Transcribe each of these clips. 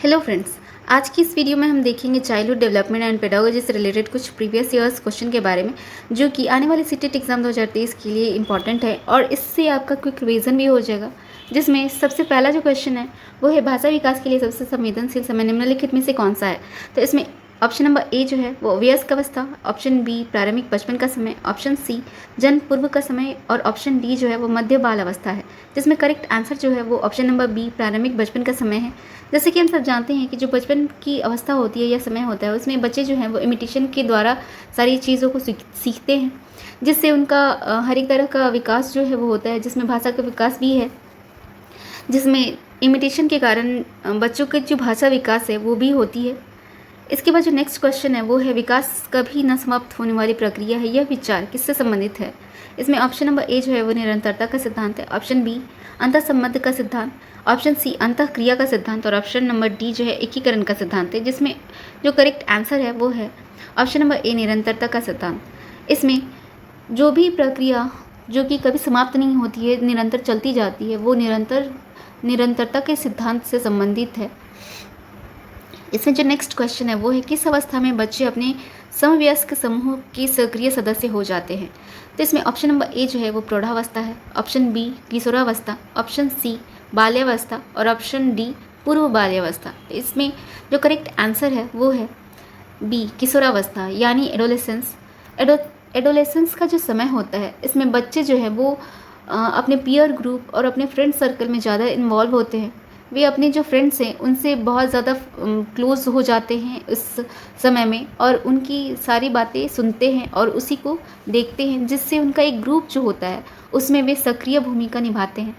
Hello friends, आज की इस वीडियो में हम देखेंगे चाइल्डहुड डेवलपमेंट एंड पेडागोजी से रिलेटेड कुछ प्रीवियस ईयर्स क्वेश्चन के बारे में, जो कि आने वाले सीटेट एग्जाम 2023 के लिए इंपॉर्टेंट है और इससे आपका क्विक रिवीजन भी हो जाएगा। जिसमें सबसे पहला जो क्वेश्चन है वो है भाषा विकास के लिए सबसे संवेदनशील समय निम्नलिखित में से कौन सा है। तो इसमें ऑप्शन नंबर ए जो है वो वयस्क अवस्था, ऑप्शन बी प्रारंभिक बचपन का समय, ऑप्शन सी जन्म पूर्व का समय और ऑप्शन डी जो है वो मध्य बाल अवस्था है। जिसमें करेक्ट आंसर जो है वो ऑप्शन नंबर बी प्रारंभिक बचपन का समय है। जैसे कि हम सब जानते हैं कि जो बचपन की अवस्था होती है या समय होता है उसमें बच्चे जो हैं वो इमिटेशन के द्वारा सारी चीज़ों को सीखते हैं, जिससे उनका हर एक तरह का विकास जो है वो होता है, जिसमें भाषा का विकास भी है, जिसमें इमिटेशन के कारण बच्चों के जो भाषा विकास है वो भी होती है। इसके बाद जो नेक्स्ट क्वेश्चन है वो है विकास कभी न समाप्त होने वाली प्रक्रिया है, यह विचार किससे संबंधित है। इसमें ऑप्शन नंबर ए जो है वो निरंतरता का सिद्धांत है, ऑप्शन बी अंतःसंबंध का सिद्धांत, ऑप्शन सी अंतःक्रिया का सिद्धांत और ऑप्शन नंबर डी जो है एकीकरण का सिद्धांत है। जिसमें जो करेक्ट आंसर है वो है ऑप्शन नंबर ए निरंतरता का सिद्धांत। इसमें जो भी प्रक्रिया जो कि कभी समाप्त नहीं होती है, निरंतर चलती जाती है, वो निरंतरता के सिद्धांत से संबंधित है। इसमें जो नेक्स्ट क्वेश्चन है वो है किस अवस्था में बच्चे अपने समवयस्क समूह के सक्रिय सदस्य हो जाते हैं। तो इसमें ऑप्शन नंबर ए जो है वो प्रौढ़ावस्था है, ऑप्शन बी किशोरावस्था, ऑप्शन सी बाल्यावस्था और ऑप्शन डी पूर्व बाल्यावस्था। इसमें जो करेक्ट आंसर है वो है बी किशोरावस्था, यानी एडोलेसेंस। एडोलेसेंस का जो समय होता है इसमें बच्चे जो है वो अपने पीयर ग्रुप और अपने फ्रेंड सर्कल में ज़्यादा इन्वॉल्व होते हैं। वे अपने जो फ्रेंड्स हैं उनसे बहुत ज़्यादा क्लोज हो जाते हैं इस समय में, और उनकी सारी बातें सुनते हैं और उसी को देखते हैं, जिससे उनका एक ग्रुप जो होता है उसमें वे सक्रिय भूमिका निभाते हैं।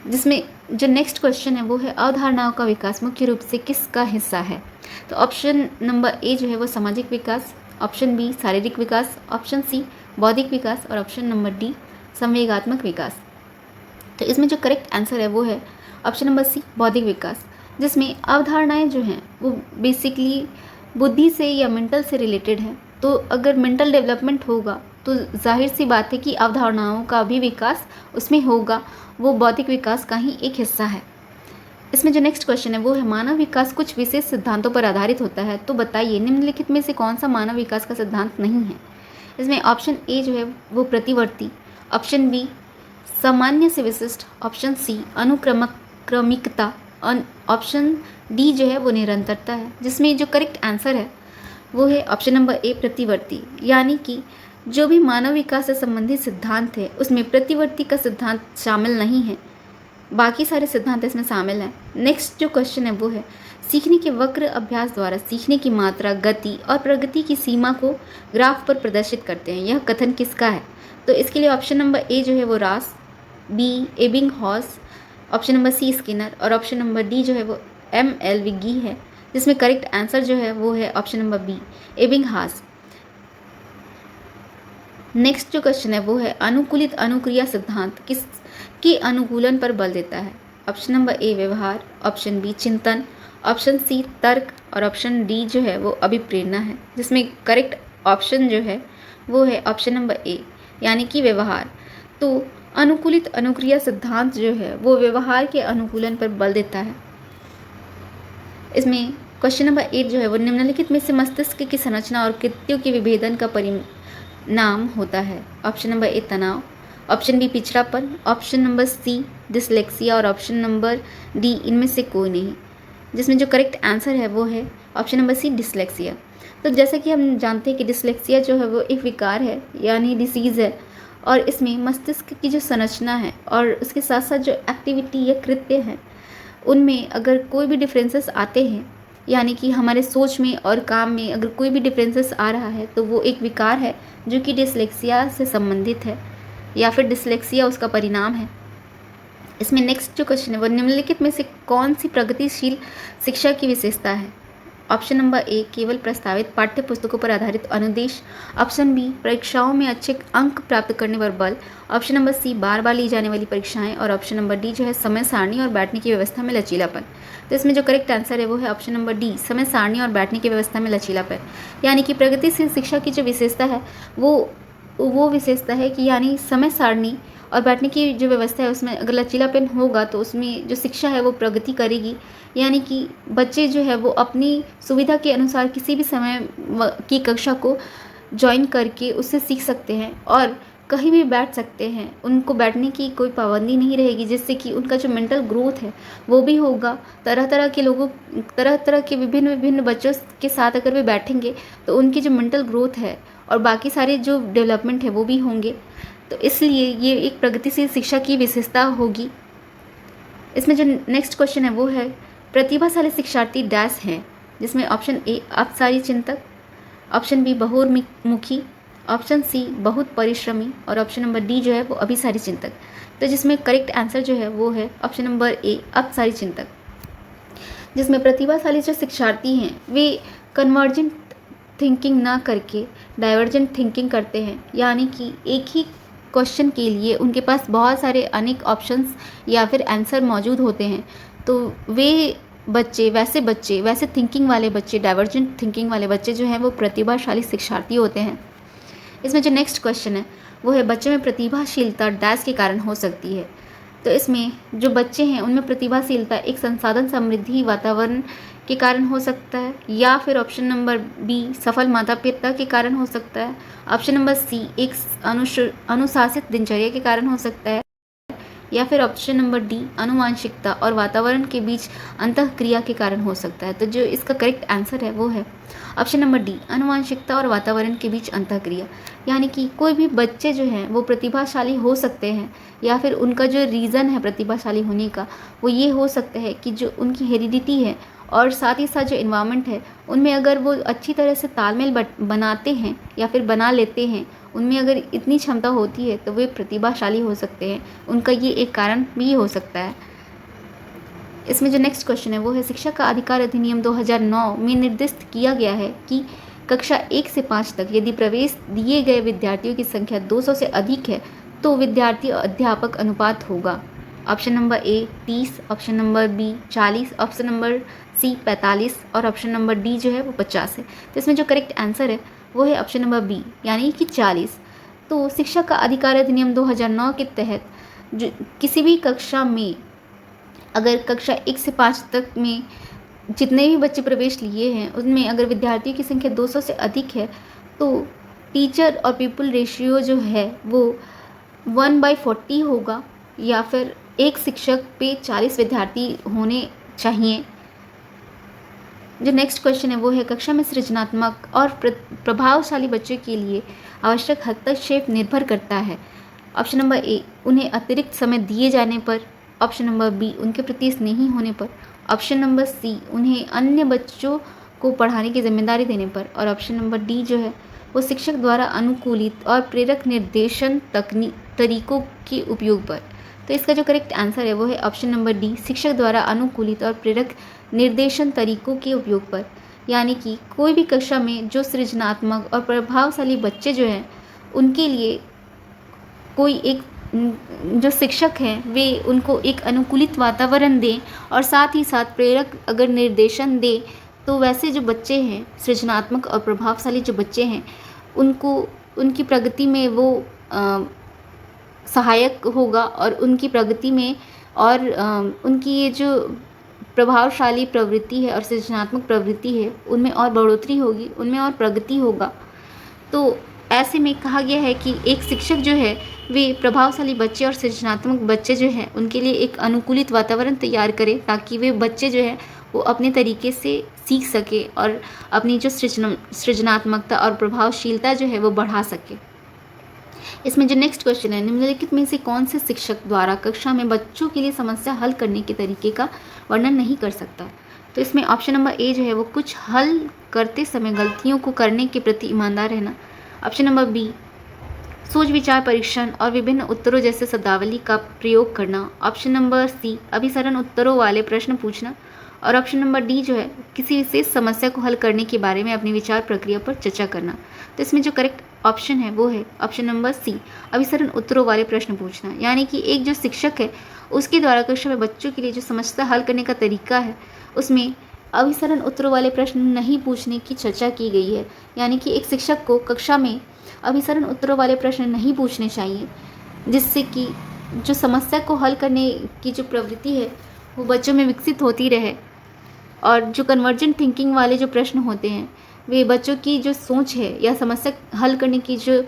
जिसमें जो नेक्स्ट क्वेश्चन है वो है अवधारणाओं का विकास मुख्य रूप से किसका हिस्सा है। तो ऑप्शन नंबर ए जो है वो सामाजिक विकास, ऑप्शन बी शारीरिक विकास, ऑप्शन सी बौद्धिक विकास और ऑप्शन नंबर डी संवेगात्मक विकास। तो इसमें जो करेक्ट आंसर है वो है ऑप्शन नंबर सी बौद्धिक विकास। जिसमें अवधारणाएं जो हैं वो बेसिकली बुद्धि से या मेंटल से रिलेटेड है। तो अगर मेंटल डेवलपमेंट होगा तो जाहिर सी बात है कि अवधारणाओं का भी विकास उसमें होगा, वो बौद्धिक विकास का ही एक हिस्सा है। इसमें जो नेक्स्ट क्वेश्चन है वो है मानव विकास कुछ विशेष सिद्धांतों पर आधारित होता है, तो बताइए निम्नलिखित में से कौन सा मानव विकास का सिद्धांत नहीं है। इसमें ऑप्शन ए जो है वो प्रतिवर्ती, ऑप्शन बी सामान्य से विशिष्ट, ऑप्शन सी क्रमिकता और ऑप्शन डी जो है वो निरंतरता है। जिसमें जो करेक्ट आंसर है वो है ऑप्शन नंबर ए प्रतिवर्ती, यानी कि जो भी मानव विकास से संबंधित सिद्धांत है उसमें प्रतिवर्ती का सिद्धांत शामिल नहीं है, बाकी सारे सिद्धांत इसमें शामिल हैं। नेक्स्ट जो क्वेश्चन है वो है सीखने के वक्र अभ्यास द्वारा सीखने की मात्रा, गति और प्रगति की सीमा को ग्राफ पर प्रदर्शित करते हैं, यह कथन किसका है। तो इसके लिए ऑप्शन नंबर ए जो है वो Ross, B Ebbinghaus, option number C Skinner और ऑप्शन नंबर डी जो है वो एम.एल. विगी है। जिसमें करेक्ट आंसर जो है वो है option number B Ebbinghaus. Next जो क्वेश्चन है वो है अनुकूलित अनुक्रिया सिद्धांत किस के अनुकूलन पर बल देता है। ऑप्शन नंबर ए व्यवहार, ऑप्शन बी चिंतन, ऑप्शन सी तर्क और ऑप्शन डी जो है वो अभिप्रेरणा है। जिसमें करेक्ट ऑप्शन जो है वो है ऑप्शन नंबर ए, यानी कि व्यवहार। तो अनुकूलित अनुक्रिया सिद्धांत जो है वो व्यवहार के अनुकूलन पर बल देता है। इसमें क्वेश्चन नंबर 8 जो है वो निम्नलिखित में से मस्तिष्क की संरचना और कृत्यों के विभेदन का परिणाम होता है। ऑप्शन नंबर ए तनाव, ऑप्शन बी पिछड़ापन, ऑप्शन नंबर सी डिसलेक्सिया और ऑप्शन नंबर डी इनमें से कोई नहीं। जिसमें जो करेक्ट आंसर है वो है ऑप्शन नंबर सी डिसलेक्सिया। तो जैसे कि हम जानते हैं कि डिसलेक्सिया जो है वो एक विकार है, यानी डिसीज़ है, और इसमें मस्तिष्क की जो संरचना है और उसके साथ साथ जो एक्टिविटी या कृत्य हैं उनमें अगर कोई भी डिफरेंसेस आते हैं, यानी कि हमारे सोच में और काम में अगर कोई भी डिफरेंसेस आ रहा है तो वो एक विकार है जो कि डिसलेक्सिया से संबंधित है, या फिर डिसलेक्सिया उसका परिणाम है। इसमें नेक्स्ट जो क्वेश्चन है वो निम्नलिखित में से कौन सी प्रगतिशील शिक्षा की विशेषता है। ऑप्शन नंबर ए केवल प्रस्तावित पाठ्य पुस्तकों पर आधारित अनुदेश, ऑप्शन बी परीक्षाओं में अच्छे अंक प्राप्त करने पर बल, ऑप्शन नंबर सी बार बार ली जाने वाली परीक्षाएं और ऑप्शन नंबर डी जो है समय सारणी और बैठने की व्यवस्था में लचीलापन। तो इसमें जो करेक्ट आंसर है वो है ऑप्शन नंबर डी समय सारणी और बैठने की व्यवस्था में लचीलापन। यानी कि प्रगतिशील शिक्षा की जो विशेषता है वो विशेषता है कि यानी समय सारणी और बैठने की जो व्यवस्था है उसमें अगर लचीलापन होगा तो उसमें जो शिक्षा है वो प्रगति करेगी। यानी कि बच्चे जो है वो अपनी सुविधा के अनुसार किसी भी समय की कक्षा को ज्वाइन करके उससे सीख सकते हैं और कहीं भी बैठ सकते हैं। उनको बैठने की कोई पाबंदी नहीं रहेगी, जिससे कि उनका जो मेंटल ग्रोथ है वो भी होगा। तरह तरह के विभिन्न बच्चों के साथ अगर वे बैठेंगे तो उनकी जो मेंटल ग्रोथ है और बाकी सारे जो डेवलपमेंट है वो भी होंगे। तो इसलिए ये एक प्रगतिशील शिक्षा की विशेषता होगी। इसमें जो नेक्स्ट क्वेश्चन है वो है प्रतिभाशाली शिक्षार्थी डैश हैं, जिसमें ऑप्शन ए अवसारी चिंतक, ऑप्शन बी बहुमुखी, ऑप्शन सी बहुत परिश्रमी और ऑप्शन नंबर डी जो है वो अभिसारी चिंतक। तो जिसमें करेक्ट आंसर जो है वो है ऑप्शन नंबर ए अवसारी चिंतक, जिसमें प्रतिभाशाली जो शिक्षार्थी हैं वे कन्वर्जेंट थिंकिंग ना करके डाइवर्जेंट थिंकिंग करते हैं। यानी कि एक ही क्वेश्चन के लिए उनके पास बहुत सारे अनेक ऑप्शंस या फिर आंसर मौजूद होते हैं। तो वे वैसे थिंकिंग वाले बच्चे, डाइवर्जेंट थिंकिंग वाले बच्चे जो हैं वो प्रतिभाशाली शिक्षार्थी होते हैं। इसमें जो नेक्स्ट क्वेश्चन है वो है बच्चे में प्रतिभाशीलता डैश के कारण हो सकती है। तो इसमें जो बच्चे हैं उनमें प्रतिभाशीलता एक संसाधन समृद्धि वातावरण के कारण हो सकता है, या फिर ऑप्शन नंबर बी सफल माता पिता के कारण हो सकता है, ऑप्शन नंबर सी एक अनुशासित दिनचर्या के कारण हो सकता है, या फिर ऑप्शन नंबर डी आनुवंशिकता और वातावरण के बीच अंतःक्रिया के कारण हो सकता है। तो जो इसका करेक्ट आंसर है वो है ऑप्शन नंबर डी आनुवंशिकता और वातावरण के बीच अंतःक्रिया। यानी कि कोई भी बच्चे जो हैं वो प्रतिभाशाली हो सकते हैं, या फिर उनका जो रीज़न है प्रतिभाशाली होने का वो ये हो सकता है कि जो उनकी हेरिडिटी है और साथ ही साथ जो इन्वायरमेंट है उनमें अगर वो अच्छी तरह से तालमेल बनाते हैं या फिर बना लेते हैं, उनमें अगर इतनी क्षमता होती है तो वे प्रतिभाशाली हो सकते हैं। उनका ये एक कारण भी हो सकता है। इसमें जो नेक्स्ट क्वेश्चन है वो है शिक्षा का अधिकार अधिनियम 2009 में निर्दिष्ट किया गया है कि कक्षा 1 से 5 तक यदि प्रवेश दिए गए विद्यार्थियों की संख्या 200 से अधिक है तो विद्यार्थी अध्यापक अनुपात होगा। Option number A 30, option number B 40, option number C 45 और ऑप्शन नंबर डी जो है वो 50 है। तो इसमें जो करेक्ट आंसर है वो है ऑप्शन नंबर बी यानी कि 40। तो शिक्षा का अधिकार अधिनियम 2009 के तहत जो किसी भी कक्षा में अगर कक्षा 1 से 5 तक में जितने भी बच्चे प्रवेश लिए हैं उनमें अगर विद्यार्थियों की संख्या 200 से अधिक है तो टीचर और पीपल रेशियो जो है वो 1/40 होगा, या फिर एक शिक्षक पे 40 विद्यार्थी होने चाहिए। जो नेक्स्ट क्वेश्चन है वो है कक्षा में सृजनात्मक और प्रभावशाली बच्चों के लिए आवश्यक हस्तक्षेप निर्भर करता है। ऑप्शन नंबर ए उन्हें अतिरिक्त समय दिए जाने पर, ऑप्शन नंबर बी उनके प्रति स्नेही होने पर, ऑप्शन नंबर सी उन्हें अन्य बच्चों को पढ़ाने की जिम्मेदारी देने पर, और ऑप्शन नंबर डी जो है वो शिक्षक द्वारा अनुकूलित और प्रेरक निर्देशन तरीकों के उपयोग पर। तो इसका जो करेक्ट आंसर है वो है ऑप्शन नंबर डी शिक्षक द्वारा अनुकूलित और प्रेरक निर्देशन तरीकों के उपयोग पर। यानी कि कोई भी कक्षा में जो सृजनात्मक और प्रभावशाली बच्चे जो हैं उनके लिए कोई एक जो शिक्षक हैं वे उनको एक अनुकूलित वातावरण दें और साथ ही साथ प्रेरक अगर निर्देशन दें तो वैसे जो बच्चे हैं सृजनात्मक और प्रभावशाली जो बच्चे हैं उनको उनकी प्रगति में वो सहायक होगा और उनकी प्रगति में और उनकी ये जो प्रभावशाली प्रवृत्ति है और सृजनात्मक प्रवृत्ति है उनमें और बढ़ोतरी होगी, उनमें और प्रगति होगा। तो ऐसे में कहा गया है कि एक शिक्षक जो है वे प्रभावशाली बच्चे और सृजनात्मक बच्चे जो हैं उनके लिए एक अनुकूलित वातावरण तैयार करें ताकि वे बच्चे जो है वो अपने तरीके से सीख सके और अपनी जो सृजनात्मकता और प्रभावशीलता जो है वो बढ़ा सके। इसमें जो नेक्स्ट क्वेश्चन है निम्नलिखित में से कौन से शिक्षक द्वारा कक्षा में बच्चों के लिए समस्या हल करने के तरीके का वर्णन नहीं कर सकता। तो इसमें ऑप्शन नंबर ए जो है वो कुछ हल करते समय गलतियों को करने के प्रति ईमानदार रहना, ऑप्शन नंबर बी सोच विचार परीक्षण और विभिन्न उत्तरों जैसे शब्दावली का प्रयोग करना, ऑप्शन नंबर सी अभिसरण उत्तरों वाले प्रश्न पूछना, और ऑप्शन नंबर डी जो है किसी विशेष समस्या को हल करने के बारे में अपनी विचार प्रक्रिया पर चर्चा करना। तो इसमें जो करेक्ट ऑप्शन है वो है ऑप्शन नंबर सी अभिसरण उत्तरों वाले प्रश्न पूछना। यानी कि एक जो शिक्षक है उसके द्वारा कक्षा में बच्चों के लिए जो समस्या हल करने का तरीका है उसमें अभिसरण उत्तरों वाले प्रश्न नहीं पूछने की चर्चा की गई है। यानी कि एक शिक्षक को कक्षा में अभिसरण उत्तरों वाले प्रश्न नहीं पूछने चाहिए, जिससे कि जो समस्या को हल करने की जो प्रवृत्ति है वो बच्चों में विकसित होती रहे। और जो कन्वर्जेंट थिंकिंग वाले जो प्रश्न होते हैं वे बच्चों की जो सोच है या समस्या हल करने की जो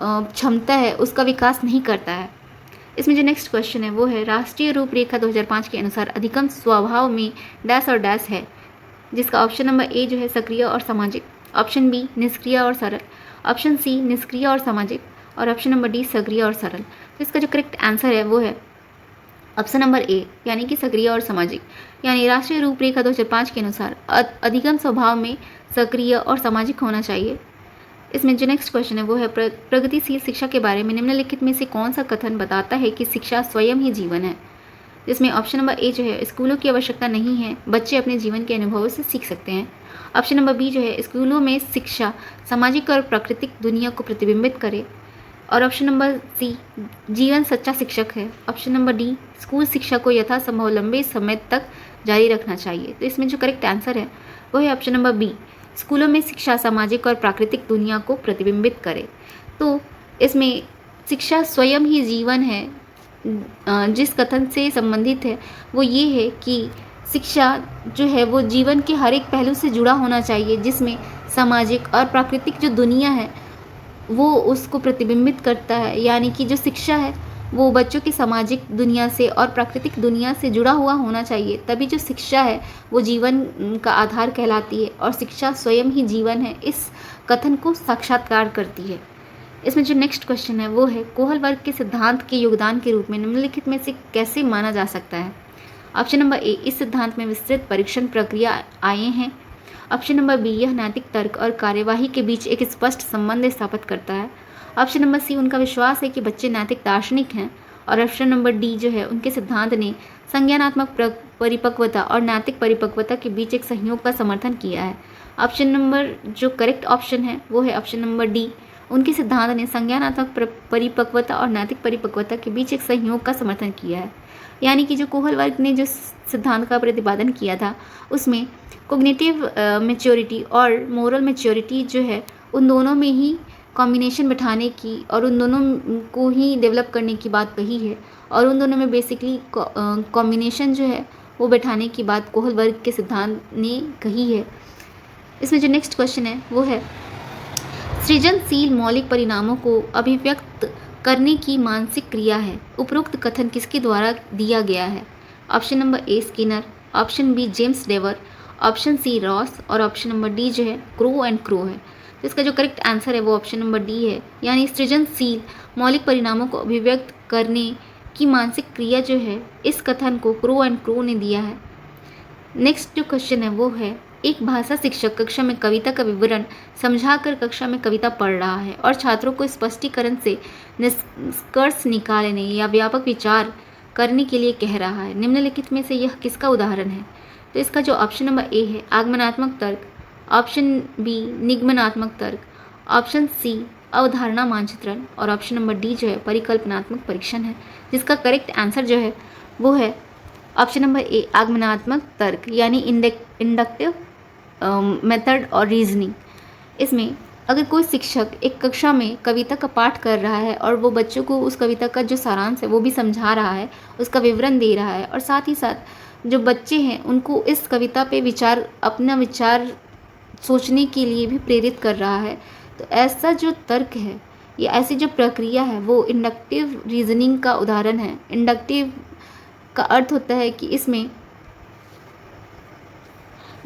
क्षमता है उसका विकास नहीं करता है। इसमें जो नेक्स्ट क्वेश्चन है वो है राष्ट्रीय रूपरेखा 2005 के अनुसार अधिगम स्वभाव में डैश और डैश है, जिसका ऑप्शन नंबर ए जो है सक्रिय और सामाजिक, ऑप्शन बी निष्क्रिय और सरल, ऑप्शन सी निष्क्रिय और सामाजिक और ऑप्शन नंबर डी सक्रिय और सरल। तो इसका जो करेक्ट आंसर है वो है ऑप्शन नंबर ए यानी कि सक्रिय और सामाजिक। यानी राष्ट्रीय रूपरेखा 2005 के अनुसार अधिगम स्वभाव में सक्रिय और सामाजिक होना चाहिए। इसमें जो नेक्स्ट क्वेश्चन है वो है प्रगतिशील शिक्षा के बारे में निम्नलिखित में से कौन सा कथन बताता है कि शिक्षा स्वयं ही जीवन है। जिसमें ऑप्शन नंबर ए जो है स्कूलों की आवश्यकता नहीं है, बच्चे अपने जीवन के अनुभवों से सीख सकते हैं। ऑप्शन नंबर बी जो है स्कूलों में शिक्षा सामाजिक और प्राकृतिक दुनिया को प्रतिबिंबित करे। और ऑप्शन नंबर सी जीवन सच्चा शिक्षक है। ऑप्शन नंबर डी स्कूल शिक्षा को यथासंभव लंबे समय तक जारी रखना चाहिए। तो इसमें जो करेक्ट आंसर है वो है ऑप्शन नंबर बी स्कूलों में शिक्षा सामाजिक और प्राकृतिक दुनिया को प्रतिबिंबित करे। तो इसमें शिक्षा स्वयं ही जीवन है जिस कथन से संबंधित है वो ये है कि शिक्षा जो है वो जीवन के हर एक पहलू से जुड़ा होना चाहिए, जिसमें सामाजिक और प्राकृतिक जो दुनिया है वो उसको प्रतिबिंबित करता है। यानी कि जो शिक्षा है वो बच्चों की सामाजिक दुनिया से और प्राकृतिक दुनिया से जुड़ा हुआ होना चाहिए, तभी जो शिक्षा है वो जीवन का आधार कहलाती है और शिक्षा स्वयं ही जीवन है इस कथन को साक्षात्कार करती है। इसमें जो नेक्स्ट क्वेश्चन है वो है कोहल वर्ग के सिद्धांत के योगदान के रूप में निम्नलिखित में से कैसे माना जा सकता है। ऑप्शन नंबर ए इस सिद्धांत में विस्तृत परीक्षण प्रक्रिया आए हैं। ऑप्शन नंबर बी यह नैतिक तर्क और कार्यवाही के बीच एक स्पष्ट संबंध स्थापित करता है। ऑप्शन नंबर सी उनका विश्वास है कि बच्चे नैतिक दार्शनिक हैं। और ऑप्शन नंबर डी जो है उनके सिद्धांत ने संज्ञानात्मक परिपक्वता और नैतिक परिपक्वता के बीच एक सहयोग का समर्थन किया है। ऑप्शन नंबर जो करेक्ट ऑप्शन है वो है ऑप्शन नंबर डी उनके सिद्धांत ने संज्ञानात्मक परिपक्वता और नैतिक परिपक्वता के बीच एक सहयोग का समर्थन किया है। यानी कि जो कोहल वर्ग ने जो सिद्धांत का प्रतिपादन किया था उसमें कॉग्निटिव मैच्योरिटी और मोरल मैच्योरिटी जो है उन दोनों में ही कॉम्बिनेशन बिठाने की और उन दोनों को ही डेवलप करने की बात कही है। और उन दोनों में बेसिकली कॉम्बिनेशन जो है वो बिठाने की बात कोहल वर्ग के सिद्धांत ने कही है। इसमें जो नेक्स्ट क्वेश्चन है वो है सृजनशील मौलिक परिणामों को अभिव्यक्त करने की मानसिक क्रिया है। उपरोक्त कथन किसके द्वारा दिया गया है। Option number A Skinner, option B James Drever, option C Ross और ऑप्शन नंबर डी जो है क्रो एंड क्रो है। तो इसका जो करेक्ट आंसर है वो ऑप्शन नंबर डी है। यानी सृजनशील मौलिक परिणामों को अभिव्यक्त करने की मानसिक क्रिया जो है इस कथन को क्रो एंड क्रो ने दिया है। नेक्स्ट जो क्वेश्चन है वो है एक भाषा शिक्षक कक्षा में कविता का विवरण समझाकर कक्षा में कविता पढ़ रहा है और छात्रों को स्पष्टीकरण से निष्कर्ष निकालने या व्यापक विचार करने के लिए कह रहा है। निम्नलिखित में से यह किसका उदाहरण है। तो इसका जो ऑप्शन नंबर ए है आगमनात्मक तर्क, ऑप्शन बी निगमनात्मक तर्क, ऑप्शन सी अवधारणा मानचित्रण और ऑप्शन नंबर डी जो है परिकल्पनात्मक परीक्षण है। जिसका करेक्ट आंसर जो है वो है ऑप्शन नंबर ए आगमनात्मक तर्क यानी इंडक्टिव मेथड और रीजनिंग। इसमें अगर कोई शिक्षक एक कक्षा में कविता का पाठ कर रहा है और वो बच्चों को उस कविता का जो सारांश है वो भी समझा रहा है, उसका विवरण दे रहा है और साथ ही साथ जो बच्चे हैं उनको इस कविता पे अपना विचार सोचने के लिए भी प्रेरित कर रहा है, तो ऐसा जो तर्क है या ऐसी जो प्रक्रिया है वो इंडक्टिव रीजनिंग का उदाहरण है। इंडक्टिव का अर्थ होता है कि इसमें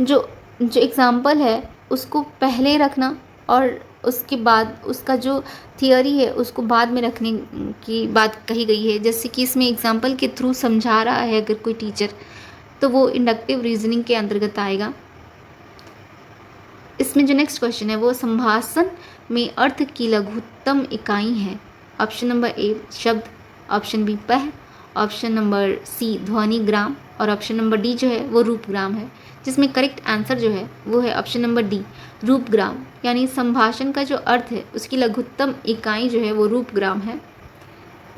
जो एग्ज़ाम्पल है उसको पहले रखना और उसके बाद उसका जो थियोरी है उसको बाद में रखने की बात कही गई है। जैसे कि इसमें एग्ज़ाम्पल के थ्रू समझा रहा है अगर कोई टीचर, तो वो इंडक्टिव रीजनिंग के अंतर्गत आएगा। इसमें जो नेक्स्ट क्वेश्चन है वो संभाषण में अर्थ की लघुत्तम इकाई है। ऑप्शन नंबर ए शब्द, ऑप्शन बी पह, ऑप्शन नंबर सी ध्वनि ग्राम और ऑप्शन नंबर डी जो है वो रूपग्राम है। जिसमें करेक्ट आंसर जो है वो है ऑप्शन नंबर डी रूपग्राम। यानी संभाषण का जो अर्थ है उसकी लघुत्तम इकाई जो है वो रूपग्राम है।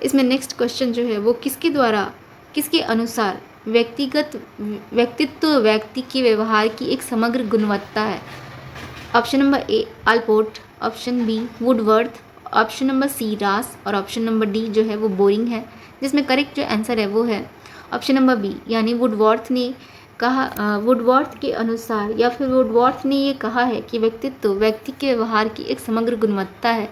इसमें नेक्स्ट क्वेश्चन जो है वो किसके अनुसार व्यक्तित्व व्यक्ति के व्यवहार की एक समग्र गुणवत्ता है। Option number A Allport, option B Woodworth, option number C Ross और ऑप्शन नंबर डी जो है वो बोरिंग है, जिसमें करेक्ट जो आंसर है वो है ऑप्शन नंबर बी, यानी वुडवर्थ ने कहा, वुडवर्थ के अनुसार या फिर वुडवर्थ ने ये कहा है कि व्यक्तित्व व्यक्ति के व्यवहार की एक समग्र गुणवत्ता है।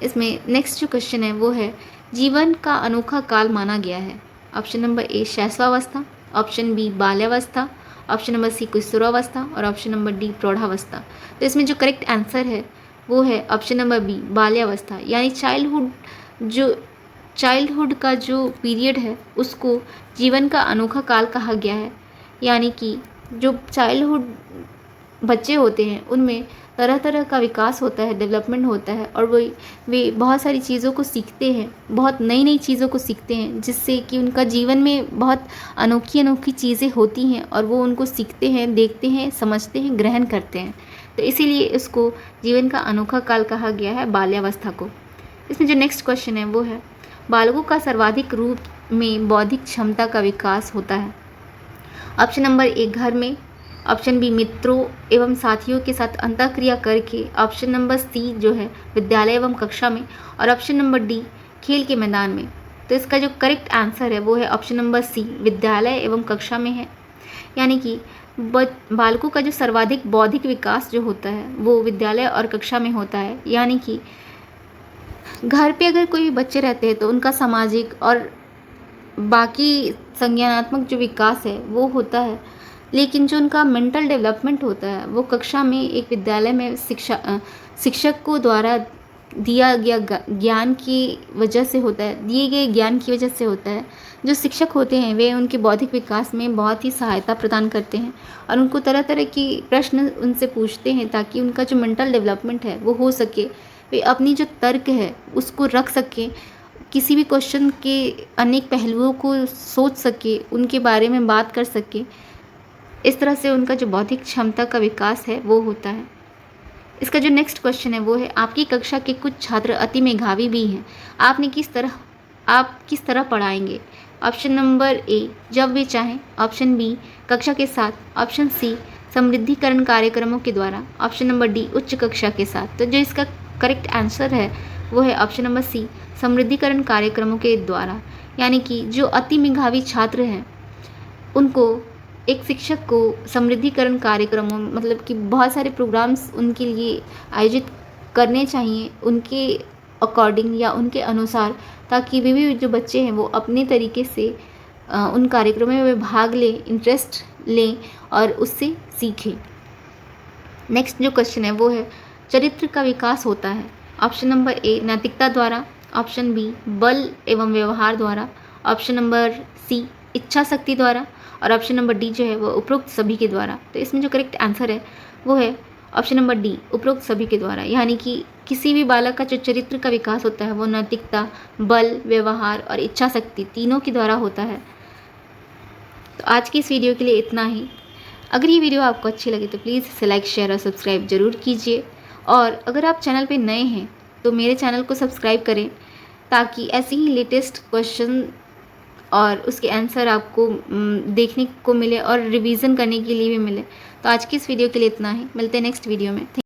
इसमें नेक्स्ट जो क्वेश्चन है वो है जीवन का अनोखा काल माना गया है। ऑप्शन नंबर ए शैशवावस्था, ऑप्शन बी बाल्यावस्था, ऑप्शन नंबर सी किशोरावस्था और ऑप्शन नंबर डी प्रौढ़ावस्था। तो इसमें जो करेक्ट आंसर है वो है ऑप्शन नंबर बी बाल्यावस्था, यानी चाइल्डहुड का जो पीरियड है उसको जीवन का अनोखा काल कहा गया है। यानी कि जो चाइल्डहुड बच्चे होते हैं उनमें तरह तरह का विकास होता है, डेवलपमेंट होता है और वे बहुत सारी चीज़ों को सीखते हैं, बहुत नई नई चीज़ों को सीखते हैं, जिससे कि उनका जीवन में बहुत अनोखी अनोखी चीज़ें होती हैं और वो उनको सीखते हैं, देखते हैं, समझते हैं, ग्रहण करते हैं। तो इसीलिए इसको जीवन का अनोखा काल कहा गया है बाल्यावस्था को। इसमें जो नेक्स्ट क्वेश्चन है वो है बालकों का सर्वाधिक रूप में बौद्धिक क्षमता का विकास होता है। ऑप्शन नंबर ए घर में, ऑप्शन बी मित्रों एवं साथियों के साथ अंतःक्रिया करके, ऑप्शन नंबर सी जो है विद्यालय एवं कक्षा में और ऑप्शन नंबर डी खेल के मैदान में। तो इसका जो करेक्ट आंसर है वो है ऑप्शन नंबर सी विद्यालय एवं कक्षा में है। यानी कि बालकों का जो सर्वाधिक बौद्धिक विकास जो होता है वो विद्यालय और कक्षा में होता है। यानी कि घर पे अगर कोई बच्चे रहते हैं तो उनका सामाजिक और बाकी संज्ञानात्मक जो विकास है वो होता है, लेकिन जो उनका मेंटल डेवलपमेंट होता है वो कक्षा में एक विद्यालय में शिक्षक को द्वारा दिया गया ज्ञान की वजह से होता है, दिए गए ज्ञान की वजह से होता है। जो शिक्षक होते हैं वे उनके बौद्धिक विकास में बहुत ही सहायता प्रदान करते हैं और उनको तरह तरह की प्रश्न उनसे पूछते हैं ताकि उनका जो मेंटल डेवलपमेंट है वो हो सके, वे अपनी जो तर्क है उसको रख सकें, किसी भी क्वेश्चन के अनेक पहलुओं को सोच सके, उनके बारे में बात कर सके। इस तरह से उनका जो बौद्धिक क्षमता का विकास है वो होता है। इसका जो नेक्स्ट क्वेश्चन है वो है आपकी कक्षा के कुछ छात्र अति मेधावी भी हैं, आप किस तरह पढ़ाएंगे। ऑप्शन नंबर ए जब वे चाहें, ऑप्शन बी कक्षा के साथ, ऑप्शन सी समृद्धिकरण कार्यक्रमों के द्वारा, ऑप्शन नंबर डी उच्च कक्षा के साथ। तो जो इसका करेक्ट आंसर है वो है ऑप्शन नंबर सी समृद्धिकरण कार्यक्रमों के द्वारा। यानी कि जो अति मेधावी छात्र हैं उनको एक शिक्षक को समृद्धिकरण कार्यक्रमों मतलब कि बहुत सारे प्रोग्राम्स उनके लिए आयोजित करने चाहिए उनके अकॉर्डिंग या उनके अनुसार, ताकि वे भी जो बच्चे हैं वो अपने तरीके से उन कार्यक्रमों में भाग लें, इंटरेस्ट लें और उससे सीखें। नेक्स्ट जो क्वेश्चन है वो है चरित्र का विकास होता है। ऑप्शन नंबर ए नैतिकता द्वारा, ऑप्शन बी बल एवं व्यवहार द्वारा, ऑप्शन नंबर सी इच्छा शक्ति द्वारा और ऑप्शन नंबर डी जो है वो उपरोक्त सभी के द्वारा। तो इसमें जो करेक्ट आंसर है वो है ऑप्शन नंबर डी उपरोक्त सभी के द्वारा। यानी कि किसी भी बालक का जो चरित्र का विकास होता है वो नैतिकता, बल, व्यवहार और इच्छा शक्ति तीनों के द्वारा होता है। तो आज की इस वीडियो के लिए इतना ही। अगर ये वीडियो आपको अच्छी लगे तो प्लीज़ इसे लाइक, शेयर और सब्सक्राइब जरूर कीजिए। और अगर आप चैनल पे नए हैं तो मेरे चैनल को सब्सक्राइब करें ताकि ऐसे ही लेटेस्ट क्वेश्चन और उसके आंसर आपको देखने को मिले और रिवीजन करने के लिए भी मिले। तो आज की इस वीडियो के लिए इतना ही, मिलते हैं नेक्स्ट वीडियो में।